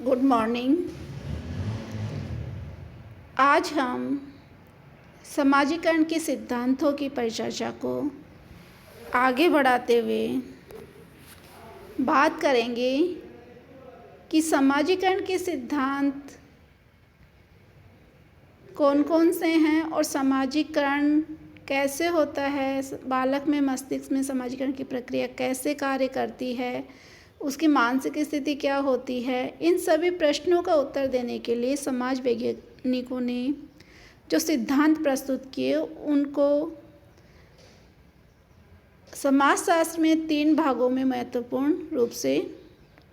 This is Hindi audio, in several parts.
Good morning. आज हम समाजीकरण के सिद्धांतों की परिचर्चा को आगे बढ़ाते हुए बात करेंगे कि समाजीकरण के सिद्धांत कौन कौन से हैं और समाजीकरण कैसे होता है, बालक में मस्तिष्क में समाजीकरण की प्रक्रिया कैसे कार्य करती है, उसकी मानसिक स्थिति क्या होती है। इन सभी प्रश्नों का उत्तर देने के लिए समाज वैज्ञानिकों ने जो सिद्धांत प्रस्तुत किए उनको समाजशास्त्र में 3 भागों में महत्वपूर्ण रूप से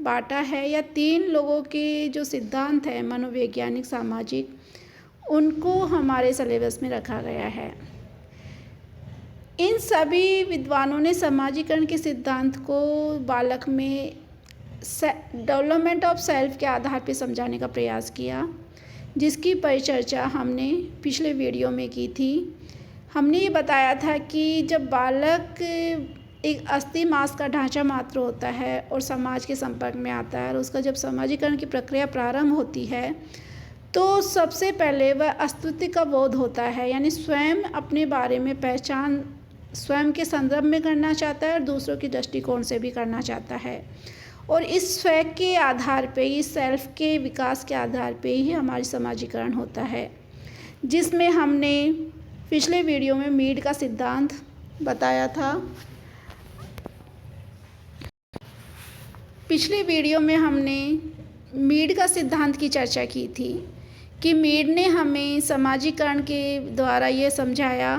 बांटा है, या 3 लोगों के जो सिद्धांत हैं मनोवैज्ञानिक सामाजिक, उनको हमारे सिलेबस में रखा गया है। इन सभी विद्वानों ने समाजीकरण के सिद्धांत को बालक में डेवलपमेंट ऑफ सेल्फ के आधार पर समझाने का प्रयास किया, जिसकी परिचर्चा हमने पिछले वीडियो में की थी। हमने ये बताया था कि जब बालक एक अस्थि मांस का ढांचा मात्र होता है और समाज के संपर्क में आता है और उसका जब समाजीकरण की प्रक्रिया प्रारंभ होती है तो सबसे पहले वह अस्तित्व का बोध होता है, यानी स्वयं अपने बारे में पहचान स्वयं के संदर्भ में करना चाहता है और दूसरों की दृष्टिकोण से भी करना चाहता है। और इस स्व के आधार पे, इस सेल्फ के विकास के आधार पे ही हमारी समाजीकरण होता है, जिसमें हमने पिछले वीडियो में मीड का सिद्धांत बताया था। पिछले वीडियो में हमने मीड का सिद्धांत की चर्चा की थी कि मीड ने हमें समाजीकरण के द्वारा ये समझाया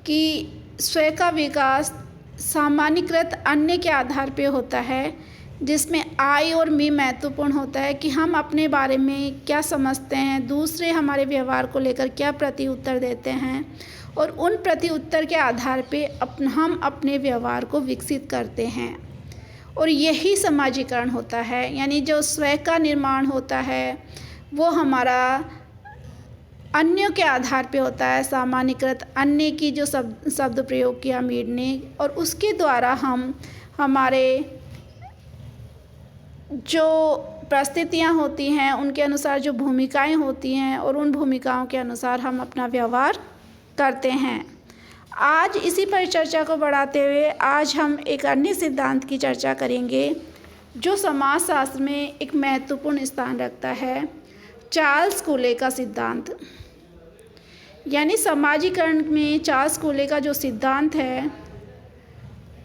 कि स्व का विकास सामान्यीकृत अन्य के आधार पे होता है, जिसमें आई और मी महत्वपूर्ण होता है कि हम अपने बारे में क्या समझते हैं, दूसरे हमारे व्यवहार को लेकर क्या प्रति उत्तर देते हैं और उन प्रति उत्तर के आधार पे हम अपने व्यवहार को विकसित करते हैं। और यही समाजीकरण होता है, यानी जो स्व का निर्माण होता है वो हमारा अन्यों के आधार पे होता है, सामान्यीकृत अन्य की जो शब्द प्रयोग किया मीड ने, और उसके द्वारा हम हमारे जो परिस्थितियाँ होती हैं उनके अनुसार जो भूमिकाएं होती हैं और उन भूमिकाओं के अनुसार हम अपना व्यवहार करते हैं। आज इसी परिचर्चा को बढ़ाते हुए आज हम एक अन्य सिद्धांत की चर्चा करेंगे जो समाजशास्त्र में एक महत्वपूर्ण स्थान रखता है, चार्ल्स कूले का सिद्धांत। यानी समाजीकरण में चार्ल्स कूले का जो सिद्धांत है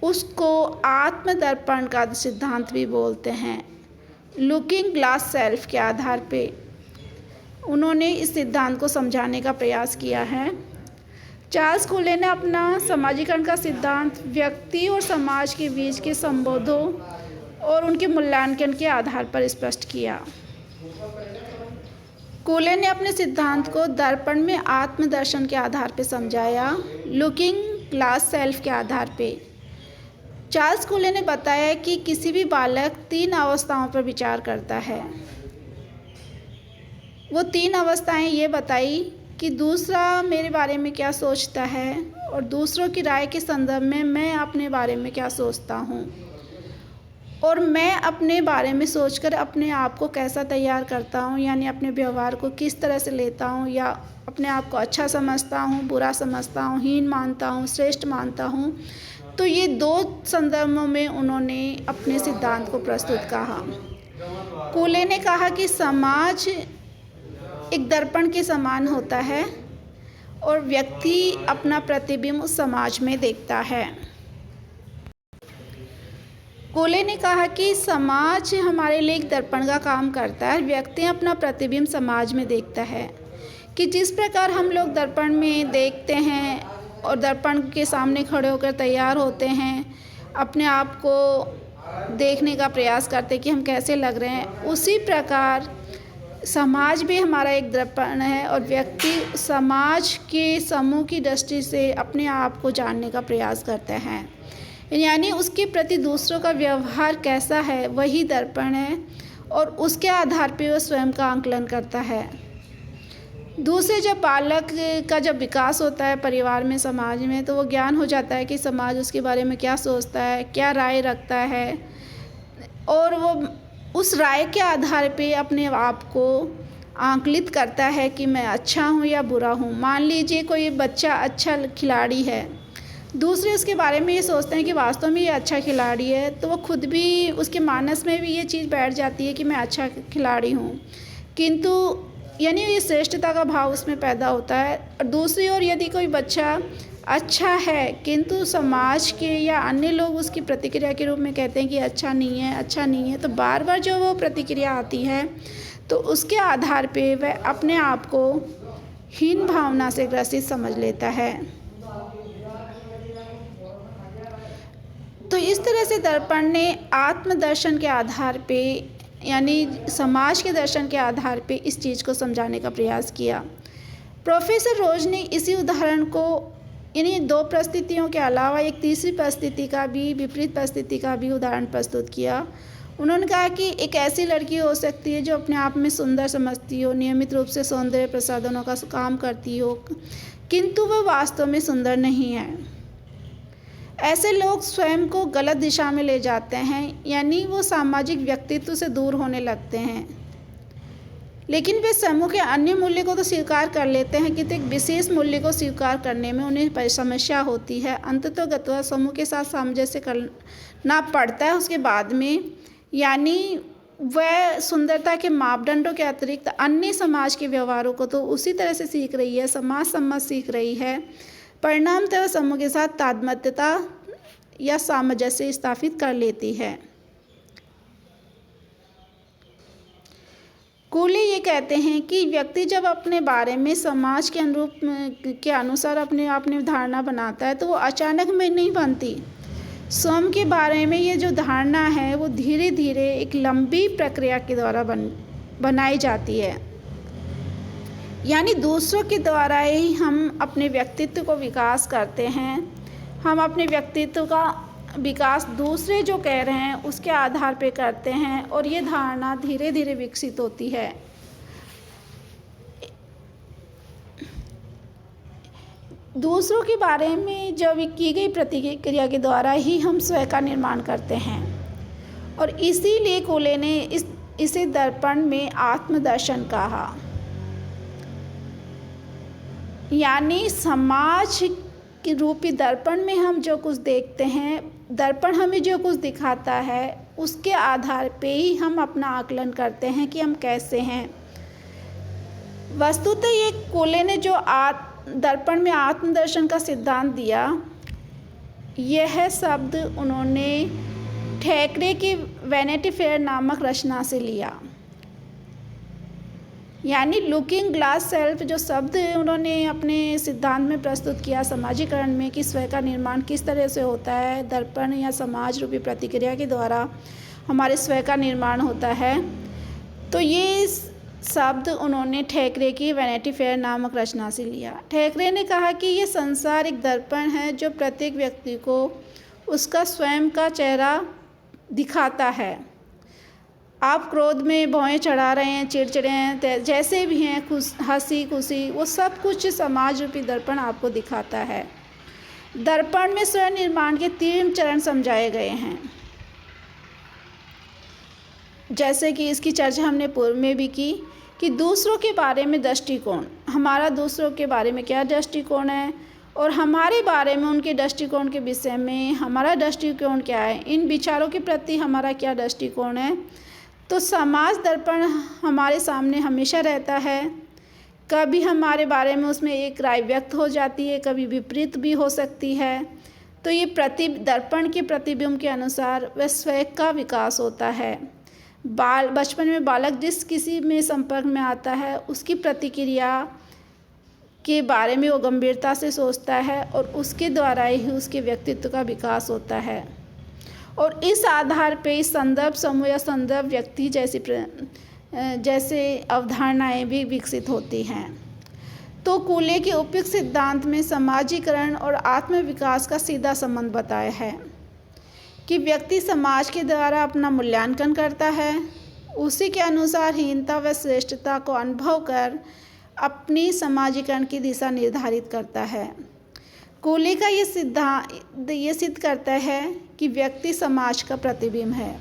उसको आत्मदर्पण का सिद्धांत भी बोलते हैं। लुकिंग ग्लास सेल्फ के आधार पे उन्होंने इस सिद्धांत को समझाने का प्रयास किया है। चार्ल्स कूले ने अपना समाजीकरण का सिद्धांत व्यक्ति और समाज के बीच के संबंधों और उनके मूल्यांकन के आधार पर स्पष्ट किया। कूले ने अपने सिद्धांत को दर्पण में आत्मदर्शन के आधार पर समझाया, लुकिंग ग्लास सेल्फ के आधार पे। चार्ल्स कूले ने बताया कि किसी भी बालक 3 अवस्थाओं पर विचार करता है। वो 3 अवस्थाएं ये बताई कि दूसरा मेरे बारे में क्या सोचता है और दूसरों की राय के संदर्भ में मैं अपने बारे में क्या सोचता हूँ, और मैं अपने बारे में सोचकर अपने आप को कैसा तैयार करता हूँ, यानी अपने व्यवहार को किस तरह से लेता हूँ, या अपने आप को अच्छा समझता हूँ, बुरा समझता हूँ, हीन मानता हूँ, श्रेष्ठ मानता हूँ। तो ये 2 संदर्भों में उन्होंने अपने सिद्धांत को प्रस्तुत कहा। कूले ने कहा कि समाज एक दर्पण के समान होता है और व्यक्ति अपना प्रतिबिंब उस समाज में देखता है। कूले ने कहा कि समाज हमारे लिए एक दर्पण का काम करता है, व्यक्ति अपना प्रतिबिंब समाज में देखता है। कि जिस प्रकार हम लोग दर्पण में देखते हैं और दर्पण के सामने खड़े होकर तैयार होते हैं, अपने आप को देखने का प्रयास करते हैं कि हम कैसे लग रहे हैं, उसी प्रकार समाज भी हमारा एक दर्पण है और व्यक्ति समाज के समूह की दृष्टि से अपने आप को जानने का प्रयास करते हैं। यानी उसके प्रति दूसरों का व्यवहार कैसा है वही दर्पण है, और उसके आधार पर वह स्वयं का आंकलन करता है। दूसरे जब बालक का जब विकास होता है परिवार में, समाज में, तो वो ज्ञान हो जाता है कि समाज उसके बारे में क्या सोचता है, क्या राय रखता है, और वो उस राय के आधार पे अपने आप को आंकलित करता है कि मैं अच्छा हूँ या बुरा हूँ। मान लीजिए कोई बच्चा अच्छा खिलाड़ी है, दूसरे उसके बारे में ये सोचते हैं कि वास्तव में ये अच्छा खिलाड़ी है, तो वो खुद भी उसके मानस में भी ये चीज़ बैठ जाती है कि मैं अच्छा खिलाड़ी हूँ, किंतु यानी ये श्रेष्ठता का भाव उसमें पैदा होता है। और दूसरी ओर यदि कोई बच्चा अच्छा है किंतु समाज के या अन्य लोग उसकी प्रतिक्रिया के रूप में कहते हैं कि अच्छा नहीं है, अच्छा नहीं है, तो बार बार जो वो प्रतिक्रिया आती है तो उसके आधार पे वह अपने आप को हीन भावना से ग्रसित समझ लेता है। तो इस तरह से दर्पण ने आत्मदर्शन के आधार पे यानी समाज के दर्शन के आधार पे इस चीज़ को समझाने का प्रयास किया। प्रोफेसर रोज ने इसी उदाहरण को यानी दो परिस्थितियों के अलावा एक तीसरी परिस्थिति का भी, विपरीत परिस्थिति का भी उदाहरण प्रस्तुत किया। उन्होंने कहा कि एक ऐसी लड़की हो सकती है जो अपने आप में सुंदर समझती हो, नियमित रूप से सौंदर्य प्रसाधनों का काम करती हो, किंतु वह वास्तव में सुंदर नहीं है। ऐसे लोग स्वयं को गलत दिशा में ले जाते हैं, यानी वो सामाजिक व्यक्तित्व से दूर होने लगते हैं। लेकिन वे समूह के अन्य मूल्य को तो स्वीकार कर लेते हैं, किंतु एक विशेष मूल्य को स्वीकार करने में उन्हें समस्या होती है। अंततोगत्वा समूह के साथ सामंजस्य करना पड़ता है उसके बाद में, यानी वह सुंदरता के मापदंडों के अतिरिक्त अन्य समाज के व्यवहारों को तो उसी तरह से सीख रही है, समाज सम्मत सीख रही है। परिणामतः समूह के साथ तादात्म्यता या सामंजस्य स्थापित कर लेती है। कूले ये कहते हैं कि व्यक्ति जब अपने बारे में समाज के के अनुसार अपने आप में धारणा बनाता है तो वो अचानक में नहीं बनती। स्वयं के बारे में ये जो धारणा है वो धीरे धीरे एक लंबी प्रक्रिया के द्वारा बनाई जाती है, यानी दूसरों के द्वारा ही हम अपने व्यक्तित्व को विकास करते हैं। हम अपने व्यक्तित्व का विकास दूसरे जो कह रहे हैं उसके आधार पे करते हैं और ये धारणा धीरे धीरे विकसित होती है। दूसरों के बारे में जब की गई प्रतिक्रिया के द्वारा ही हम स्वयं का निर्माण करते हैं, और इसीलिए कोले ने इसे दर्पण में आत्मदर्शन कहा। यानी समाज के रूपी दर्पण में हम जो कुछ देखते हैं, दर्पण हमें जो कुछ दिखाता है उसके आधार पे ही हम अपना आकलन करते हैं कि हम कैसे हैं। वस्तुतः ये कोले ने जो दर्पण में आत्मदर्शन का सिद्धांत दिया, यह शब्द उन्होंने ठेकरे की वैनिटी फेयर नामक रचना से लिया। यानी लुकिंग ग्लास सेल्फ जो शब्द उन्होंने अपने सिद्धांत में प्रस्तुत किया समाजीकरण में कि स्वयं का निर्माण किस तरह से होता है, दर्पण या समाज रूपी प्रतिक्रिया के द्वारा हमारे स्वयं का निर्माण होता है, तो ये शब्द उन्होंने ठेकरे की वैनिटी फेयर नामक रचना से लिया। ठेकरे ने कहा कि ये संसार एक दर्पण है जो प्रत्येक व्यक्ति को उसका स्वयं का चेहरा दिखाता है। आप क्रोध में भौएं चढ़ा रहे हैं, चिड़चिड़े हैं, जैसे भी हैं, हंसी खुशी, वो सब कुछ समाज रूपी दर्पण आपको दिखाता है। दर्पण में स्वयं निर्माण के 3 चरण समझाए गए हैं, जैसे कि इसकी चर्चा हमने पूर्व में भी की कि दूसरों के बारे में दृष्टिकोण, हमारा दूसरों के बारे में क्या दृष्टिकोण है और हमारे बारे में उनके दृष्टिकोण के विषय में हमारा दृष्टिकोण क्या है, इन विचारों के प्रति हमारा क्या दृष्टिकोण है। तो समाज दर्पण हमारे सामने हमेशा रहता है। कभी हमारे बारे में उसमें एक राय व्यक्त हो जाती है, कभी विपरीत भी हो सकती है। तो ये दर्पण के प्रतिबिंब के अनुसार वह स्वयं का विकास होता है। बचपन में बालक जिस किसी में संपर्क में आता है उसकी प्रतिक्रिया के बारे में वो गंभीरता से सोचता है और उसके द्वारा ही उसके व्यक्तित्व का विकास होता है। और इस आधार पे इस संदर्भ समूह या संदर्भ व्यक्ति जैसे अवधारणाएं भी विकसित होती हैं। तो कूले के उपयुक्त सिद्धांत में समाजीकरण और आत्मविकास का सीधा संबंध बताया है कि व्यक्ति समाज के द्वारा अपना मूल्यांकन करता है, उसी के अनुसार हीनता व श्रेष्ठता को अनुभव कर अपनी समाजीकरण की दिशा निर्धारित करता है। कूले का ये सिद्ध करता है कि व्यक्ति समाज का प्रतिबिंब है,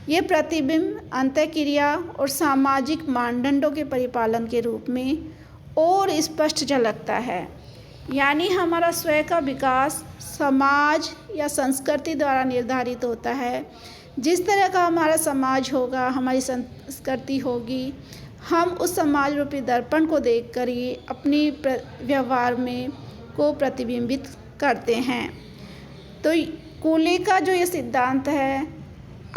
ये प्रतिबिंब अंतःक्रिया और सामाजिक मानदंडों के परिपालन के रूप में और स्पष्ट झलकता है। यानी हमारा स्वयं का विकास समाज या संस्कृति द्वारा निर्धारित होता है। जिस तरह का हमारा समाज होगा, हमारी संस्कृति होगी, हम उस समाज रूपी दर्पण को देखकर ही अपनी व्यवहार में को प्रतिबिंबित करते हैं। तो कूले का जो ये सिद्धांत है,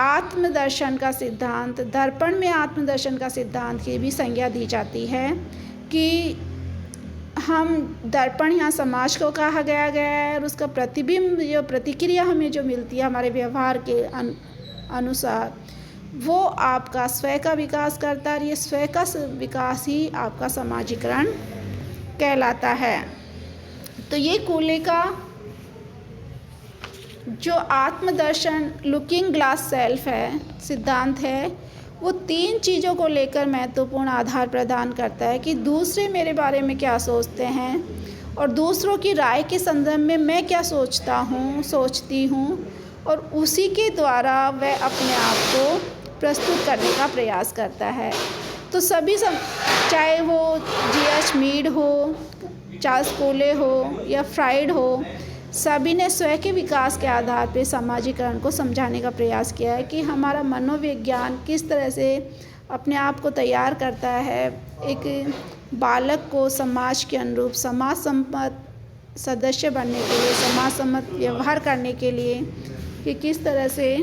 आत्मदर्शन का सिद्धांत, दर्पण में आत्मदर्शन का सिद्धांत की भी संज्ञा दी जाती है कि हम दर्पण यहाँ समाज को कहा गया है और उसका प्रतिबिंब जो प्रतिक्रिया हमें जो मिलती है हमारे व्यवहार के अनुसार, वो आपका स्वयं का विकास करता है। ये स्वयं का विकास ही आपका समाजीकरण कहलाता है। तो ये कूले का जो आत्मदर्शन लुकिंग ग्लास सेल्फ है सिद्धांत है, वो 3 चीज़ों को लेकर महत्वपूर्ण आधार प्रदान करता है कि दूसरे मेरे बारे में क्या सोचते हैं और दूसरों की राय के संदर्भ में मैं क्या सोचती हूँ और उसी के द्वारा वह अपने आप को प्रस्तुत करने का प्रयास करता है। तो सभी चाहे वो G.H. मीड हो, चार्ल्स कूले हो या फ्राइड हो, सभी ने स्वयं के विकास के आधार पर सामाजिकरण को समझाने का प्रयास किया है कि हमारा मनोविज्ञान किस तरह से अपने आप को तैयार करता है एक बालक को समाज के अनुरूप समाज सम्मत सदस्य बनने के लिए, समाज सम्मत व्यवहार करने के लिए, कि किस तरह से